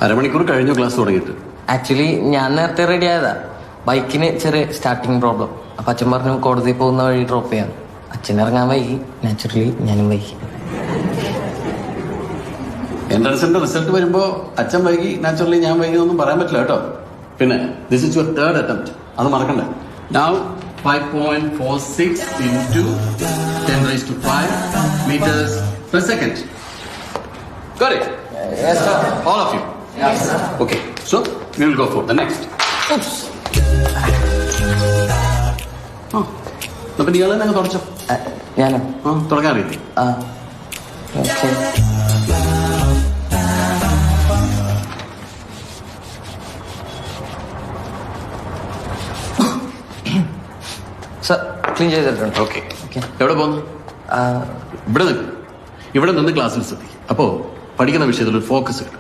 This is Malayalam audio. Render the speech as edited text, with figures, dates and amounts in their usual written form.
അരമണിക്കൂർ കഴിഞ്ഞു ക്ലാസ് തുടങ്ങിയിട്ട്. ആക്ച്വലി ഞാൻ നേരത്തെ റെഡി ആയതാ. ബൈക്കിന് ചെറിയ സ്റ്റാർട്ടിങ് പ്രോബ്ലം. അപ്പൊ അച്ഛൻ പറഞ്ഞു കോടതി പോകുന്ന വഴി ഡ്രോപ്പ് ചെയ്യാം. അച്ഛൻ ഇറങ്ങാൻ വൈകി, നാച്ചുറലി ഞാനും വൈകി. എൻട്രൻസിന്റെ റിസൾട്ട് വരുമ്പോ അച്ഛൻ വൈകി, നാച്ചുറലി ഞാൻ വൈകി ഒന്നും പറയാൻ പറ്റില്ല കേട്ടോ. പിന്നെ this is your third attempt, അത് മറക്കണ്ടേ. Now 5.46 into 10 raised to 5 meters per second. Got it? Yes, sir. All of you? Yes, sir. Okay, so we will go for the next. Oops. അപ്പൊ നീ തന്നെ തുടച്ചോ. ഞാനോ? തുടങ്ങാൻ അറിയില്ലേ? ഓക്കെ. സർ ക്ലീൻ ചെയ്തിട്ടുണ്ട്. ഓക്കെ. എവിടെ പോകുന്നു? ഇവിടെ നിന്ന് ക്ലാസ്സിൽ ശ്രദ്ധിക്കും. അപ്പോ പഠിക്കുന്ന വിഷയത്തിൽ ഒരു ഫോക്കസ് കിട്ടും.